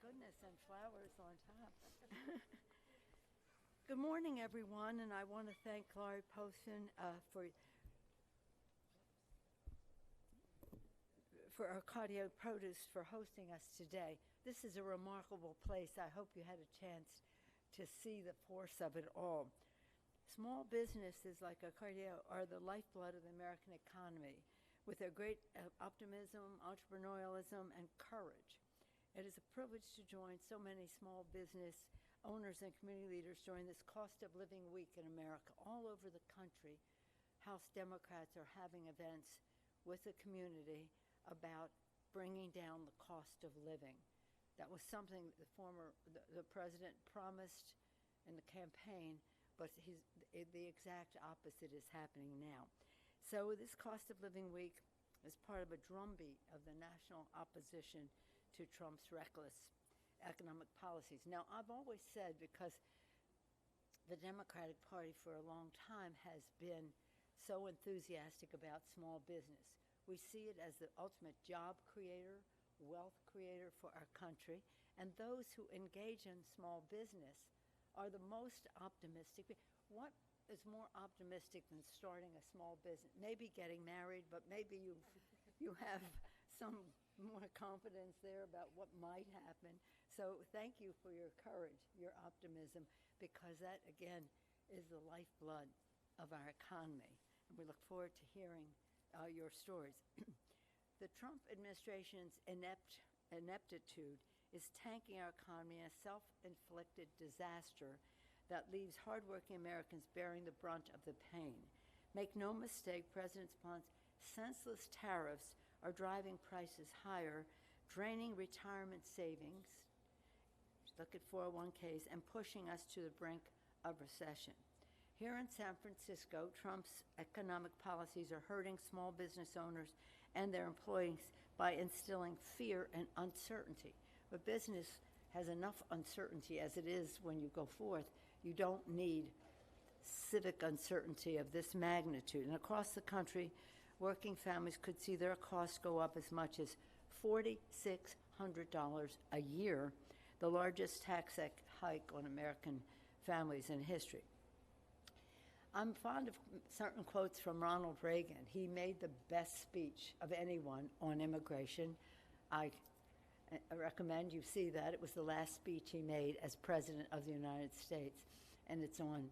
goodness, and flowers on top. Good morning, everyone, and I want to thank Laurie Poston for Arcadia Produce for hosting us today. This is a remarkable place. I hope you had a chance to see the force of it all. Small businesses like Arcadia are the lifeblood of the American economy, with their great optimism, entrepreneurialism, and courage. It is a privilege to join so many small business owners and community leaders during this cost of living week in America. All over the country, House Democrats are having events with the community about bringing down the cost of living. That was something the president promised in the campaign, but the exact opposite is happening now. So this cost of living week is part of a drumbeat of the national opposition to Trump's reckless economic policies. Now, I've always said, because the Democratic Party for a long time has been so enthusiastic about small business. We see it as the ultimate job creator, wealth creator for our country, and those who engage in small business are the most optimistic. What is more optimistic than starting a small business? Maybe getting married, but maybe you have some more confidence there about what might happen. So thank you for your courage, your optimism, because that, again, is the lifeblood of our economy. And we look forward to hearing your stories. The Trump administration's ineptitude is tanking our economy in a self-inflicted disaster that leaves hardworking Americans bearing the brunt of the pain. Make no mistake, President Trump's senseless tariffs are driving prices higher, draining retirement savings, look at 401ks, and pushing us to the brink of recession. Here in San Francisco, Trump's economic policies are hurting small business owners and their employees by instilling fear and uncertainty. But business has enough uncertainty as it is when you go forth. You don't need civic uncertainty of this magnitude. And across the country, working families could see their costs go up as much as $4,600 a year, the largest tax hike on American families in history. I'm fond of certain quotes from Ronald Reagan. He made the best speech of anyone on immigration. I recommend you see that. It was the last speech he made as President of the United States. And it's on,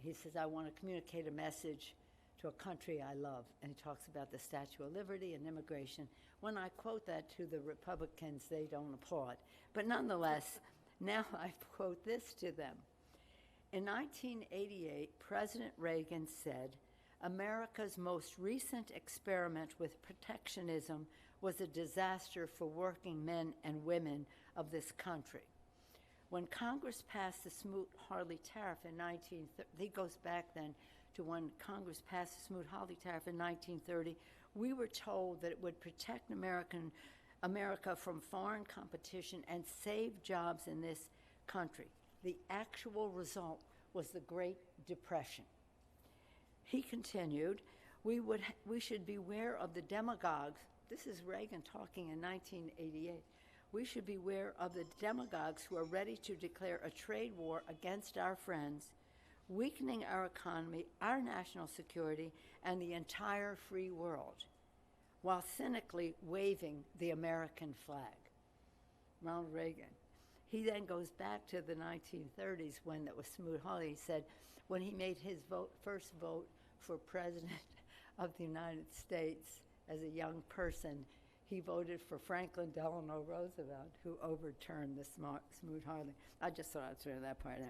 he says, I want to communicate a message to a country I love. And he talks about the Statue of Liberty and immigration. When I quote that to the Republicans, they don't applaud. But nonetheless, now I quote this to them. In 1988, President Reagan said, America's most recent experiment with protectionism was a disaster for working men and women of this country. When Congress passed the Smoot-Hawley tariff in he goes back then to when Congress passed the Smoot-Hawley tariff in 1930, we were told that it would protect America from foreign competition and save jobs in this country. The actual result was the Great Depression. He continued, we should beware of the demagogues. This is Reagan talking in 1988. We should beware of the demagogues who are ready to declare a trade war against our friends, weakening our economy, our national security, and the entire free world, while cynically waving the American flag. Ronald Reagan. He then goes back to the 1930s when it was Smoot-Hawley. He said when he made his first vote for president of the United States as a young person, he voted for Franklin Delano Roosevelt, who overturned the Smoot-Hawley. I just thought I'd throw that part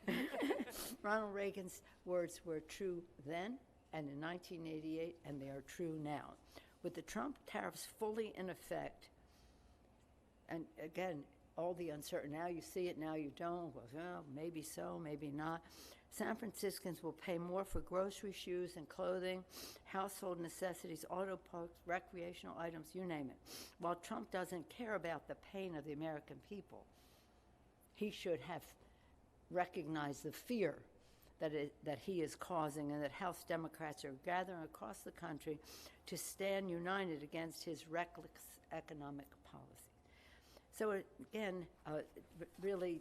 in. Ronald Reagan's words were true then and in 1988, and they are true now. With the Trump tariffs fully in effect, and again, all the uncertainty, now you see it, now you don't, well, maybe so, maybe not. San Franciscans will pay more for groceries, shoes, and clothing, household necessities, auto parts, recreational items, you name it. While Trump doesn't care about the pain of the American people, he should have recognized the fear that he is causing, and that House Democrats are gathering across the country to stand united against his reckless economic policy. So again, really,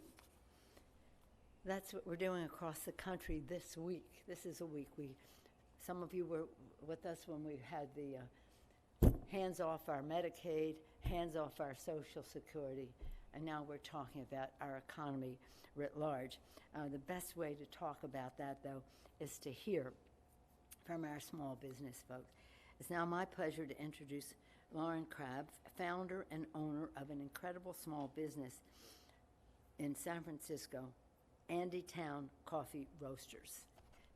that's what we're doing across the country this week. This is a week. Some of you were with us when we had the hands off our Medicaid, hands off our Social Security, and now we're talking about our economy writ large. The best way to talk about that, though, is to hear from our small business folks. It's now my pleasure to introduce Lauren Crabb, founder and owner of an incredible small business in San Francisco, Andy Town Coffee Roasters.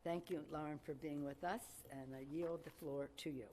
Thank you, Lauren, for being with us, and I yield the floor to you.